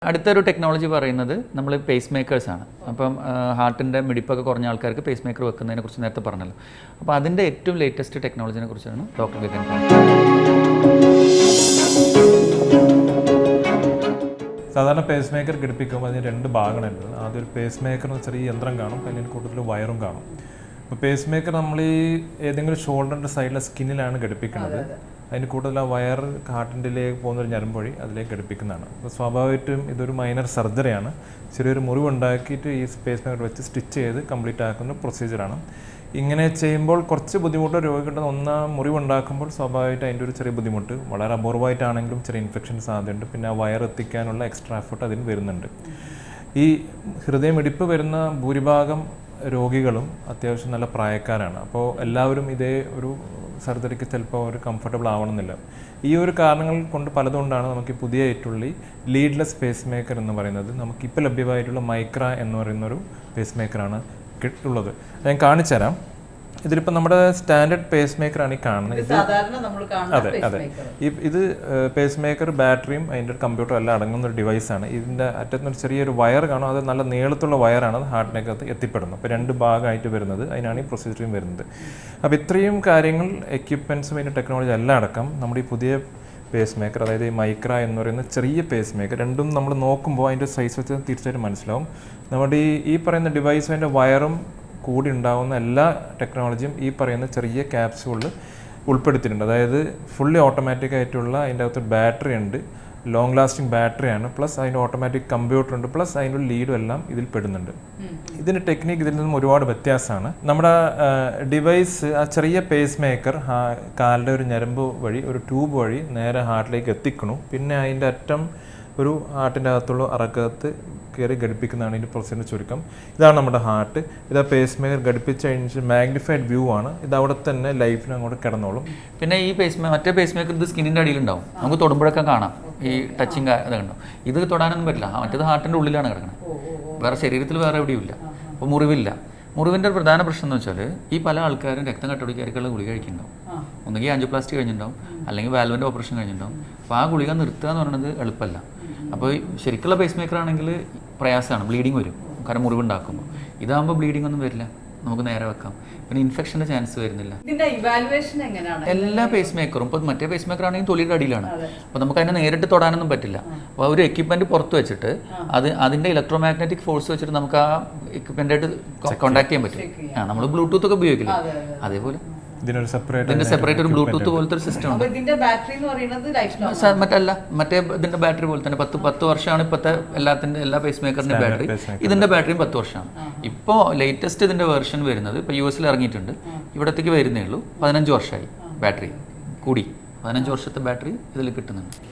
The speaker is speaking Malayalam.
അടുത്തൊരു ടെക്നോളജി പറയുന്നത് നമ്മൾ പേസ് മേക്കേഴ്സാണ്. അപ്പം ഹാർട്ടിൻ്റെ മിടിപ്പൊക്കെ കുറഞ്ഞ ആൾക്കാർക്ക് പേസ് മേക്കർ വെക്കുന്നതിനെ കുറിച്ച് നേരത്തെ പറഞ്ഞല്ലോ. അപ്പോൾ അതിൻ്റെ ഏറ്റവും ലേറ്റസ്റ്റ് ടെക്നോളജിനെ കുറിച്ചാണ് ഡോക്ടർ വിപിൻ പറഞ്ഞത്. സാധാരണ പേസ് മേക്കർ ഘടിപ്പിക്കുമ്പോൾ അതിന് രണ്ട് ഭാഗങ്ങളുണ്ട്. ആദ്യം ഒരു പേസ് മേക്കറിന് ചെറിയ യന്ത്രം കാണും, അതിന് കൂടുതൽ വയറും കാണും. അപ്പോൾ പേസ് മേക്കർ നമ്മൾ ഈ ഏതെങ്കിലും ഷോൾഡറിൻ്റെ സൈഡിലെ സ്കിന്നിലാണ് ഘടിപ്പിക്കുന്നത്. അതിന് കൂടുതൽ ആ വയർ ഹാർട്ടിൻ്റെലേക്ക് പോകുന്നൊരു ഞരമ്പ് വഴി അതിലേക്ക് ഘടിപ്പിക്കുന്നതാണ്. അപ്പോൾ സ്വാഭാവികമായിട്ടും ഇതൊരു മൈനർ സർജറിയാണ്. ചെറിയൊരു മുറിവുണ്ടാക്കിയിട്ട് ഈ പേസ് മേക്കർ വെച്ച് സ്റ്റിച്ച് ചെയ്ത് കംപ്ലീറ്റ് ആക്കുന്ന പ്രൊസീജിയറാണ്. ഇങ്ങനെ ചെയ്യുമ്പോൾ കുറച്ച് ബുദ്ധിമുട്ട് രോഗികളുടെ മുറിവുണ്ടാക്കുമ്പോൾ സ്വാഭാവികമായിട്ട് അതിൻ്റെ ഒരു ചെറിയ ബുദ്ധിമുട്ട്, വളരെ അപൂർവമായിട്ടാണെങ്കിലും ചെറിയ ഇൻഫെക്ഷൻ സാധ്യതയുണ്ട്. പിന്നെ ആ വയർ എത്തിക്കാനുള്ള എക്സ്ട്രാ എഫർട്ട് അതിന് വരുന്നുണ്ട്. ഈ ഹൃദയമിടിപ്പ് വരുന്ന ഭൂരിഭാഗം രോഗികളും അത്യാവശ്യം നല്ല പ്രായക്കാരാണ്. അപ്പോൾ എല്ലാവരും ഇതേ ഒരു സർജറിക്ക് ചിലപ്പോൾ ഒരു കംഫർട്ടബിൾ ആവണമെന്നില്ല. ഈ ഒരു കാരണങ്ങൾ കൊണ്ട് പലതുകൊണ്ടാണ് നമുക്ക് പുതിയ ആയിട്ടുള്ള ലീഡ്ലെസ് പേസ് മേക്കർ എന്ന് പറയുന്നത്. നമുക്കിപ്പോൾ ലഭ്യമായിട്ടുള്ള മൈക്ര എന്ന് പറയുന്നൊരു പേസ് മേക്കറാണ് ഉള്ളത്. ഞാൻ കാണിച്ചു തരാം. ഇതിലിപ്പോൾ നമ്മുടെ സ്റ്റാൻഡേർഡ് പേസ് മേക്കറാണ് ഈ കാണുന്നത്. അതെ അതെ, ഇത് പേസ് മേക്കർ ബാറ്ററിയും അതിൻ്റെ കമ്പ്യൂട്ടറും എല്ലാം അടങ്ങുന്ന ഒരു ഡിവൈസാണ്. ഇതിൻ്റെ അറ്റത്തുനിന്നൊരു ചെറിയൊരു വയർ കാണും. അത് നല്ല നീളത്തുള്ള വയറാണ്, അത് ഹാർട്ടിനകത്ത് എത്തിപ്പെടുന്നത്. അപ്പോൾ രണ്ട് ഭാഗമായിട്ട് വരുന്നത്, അതിനാണ് ഈ പ്രൊസീജിയറും വരുന്നത്. അപ്പോൾ ഇത്രയും കാര്യങ്ങൾ, എക്യുപ്മെൻറ്റ്സും അതിൻ്റെ ടെക്നോളജി എല്ലാം അടക്കം നമ്മുടെ ഈ പുതിയ പേസ് മേക്കർ, അതായത് ഈ മൈക്ര എന്ന് പറയുന്ന ചെറിയ പേസ് മേക്കർ, രണ്ടും നമ്മൾ നോക്കുമ്പോൾ അതിൻ്റെ സൈസ് വെച്ച് തീർച്ചയായിട്ടും മനസ്സിലാവും. നമ്മുടെ ഈ പറയുന്ന ഡിവൈസും അതിൻ്റെ വയറും കൂടി ഉണ്ടാകുന്ന എല്ലാ ടെക്നോളജിയും ഈ പറയുന്ന ചെറിയ ക്യാപ്സ്യൂളിൽ ഉൾപ്പെടുത്തിയിട്ടുണ്ട്. അതായത് ഫുള്ളി ഓട്ടോമാറ്റിക് ആയിട്ടുള്ള അതിൻ്റെ അകത്ത് ബാറ്ററി ഉണ്ട്, ലോങ് ലാസ്റ്റിംഗ് ബാറ്ററിയാണ്, പ്ലസ് അതിൻ്റെ ഓട്ടോമാറ്റിക് കമ്പ്യൂട്ടർ ഉണ്ട്, പ്ലസ് അതിൻ്റെ ലീഡും എല്ലാം ഇതിൽ പെടുന്നുണ്ട്. ഇതിൻ്റെ ടെക്നിക്ക് ഇതിൽ നിന്നും ഒരുപാട് വ്യത്യാസമാണ്. നമ്മുടെ ഡിവൈസ്, ആ ചെറിയ പേസ് മേക്കർ കാലിൻ്റെ ഒരു ഞരമ്പ് വഴി, ഒരു ട്യൂബ് വഴി നേരെ ഹാർട്ടിലേക്ക് എത്തിക്കണു. പിന്നെ അതിൻ്റെ അറ്റം ഒരു ഹാർട്ടിൻ്റെ അകത്തുള്ള അറക്കകത്ത് കയറി ഘടിപ്പിക്കുന്നതാണ് ഇതിൻ്റെ പ്രൊസീജിയർ ചുരുക്കം. ഇതാണ് നമ്മുടെ ഹാർട്ട്. ഇത് ആ പേസ് മേക്കർ ഘടിപ്പിച്ച് കഴിഞ്ഞിട്ട് മാഗ്നിഫൈഡ് വ്യൂ ആണ്. ഇത് അവിടെ തന്നെ ലൈഫിന് അങ്ങോട്ട് കിടന്നോളും. പിന്നെ ഈ മറ്റേ പേസ് മേക്കർ ഇത് സ്കിന്നിൻ്റെ അടിയിലുണ്ടാവും, നമുക്ക് തൊടുമ്പോഴൊക്കെ കാണാം ഈ ടച്ചിങ് അത് കണ്ടോ. ഇത് തൊടാനൊന്നും പറ്റില്ല, മറ്റേത് ഹാർട്ടിൻ്റെ ഉള്ളിലാണ് കിടക്കുന്നത്, വേറെ ശരീരത്തിൽ വേറെ എവിടെയും ഇല്ല. അപ്പോൾ മുറിവില്ല. മുറിവിൻ്റെ ഒരു പ്രധാന പ്രശ്നം എന്ന് വെച്ചാൽ ഈ പല ആൾക്കാരും രക്തം കട്ടപിടിക്കാർക്കുള്ള ഗുളിക കഴിക്കുന്നുണ്ടാവും. ഒന്നുകിൽ ആൻജിയോപ്ലാസ്റ്റി കഴിഞ്ഞിട്ടുണ്ടാവും, അല്ലെങ്കിൽ വാൽവിൻ്റെ ഓപ്പറേഷൻ കഴിഞ്ഞിട്ടുണ്ടാവും. അപ്പോൾ ആ ഗുളിക നിർത്തുക എന്ന് പറയുന്നത് എളുപ്പമല്ല. അപ്പോൾ ശരിക്കുള്ള പേസ് മേക്കർ ആണെങ്കിൽ പ്രയാസമാണ്, ബ്ലീഡിങ് വരും, കാരണം മുറിവുണ്ടാക്കുമ്പോൾ. ഇതാകുമ്പോൾ ബ്ലീഡിംഗ് ഒന്നും വരില്ല, നമുക്ക് നേരെ വെക്കാം. പിന്നെ ഇൻഫെക്ഷൻ്റെ ചാൻസ് വരുന്നില്ല. എല്ലാ പേസ് മേക്കറും ഇപ്പോൾ മറ്റേ പേസ് മേക്കർ ആണെങ്കിൽ തൊലിയുടെ അടിയിലാണ്, അപ്പോൾ നമുക്ക് അതിനെ നേരിട്ട് തൊടാനൊന്നും പറ്റില്ല. അപ്പോൾ ഒരു എക്യുപ്മെൻറ്റ് പുറത്ത് വെച്ചിട്ട് അതിൻ്റെ ഇലക്ട്രോ മാഗ്നറ്റിക് ഫോഴ്സ് വെച്ചിട്ട് നമുക്ക് ആ എക്യുപ്മെൻ്റായിട്ട് കോൺടാക്ട് ചെയ്യാൻ പറ്റും. നമ്മൾ ബ്ലൂടൂത്ത് ഒക്കെ ഉപയോഗിക്കില്ല, അതേപോലെ ഇതിന്റെ സെപ്പറേറ്റ് ഒരു ബ്ലൂടൂത്ത് പോലത്തെ ഒരു സിസ്റ്റം ഉണ്ട്. മറ്റേ ഇതിന്റെ ബാറ്ററി പോലെ തന്നെ 10 വർഷമാണ് ഇപ്പോഴത്തെ എല്ലാ പേസ് മേക്കറിന്റെ ബാറ്ററി. ഇതിന്റെ ബാറ്ററിയും 10 വർഷമാണ്. ഇപ്പോൾ ലേറ്റസ്റ്റ് ഇതിന്റെ വേർഷൻ വരുന്നത് ഇപ്പോൾ US ഇറങ്ങിയിട്ടുണ്ട്, ഇവിടത്തേക്ക് വരുന്നേ ഉള്ളൂ. 15 വർഷമായി ബാറ്ററി കൂടി. 15 വർഷത്തെ ബാറ്ററി ഇതിൽ കിട്ടുന്നുണ്ട്.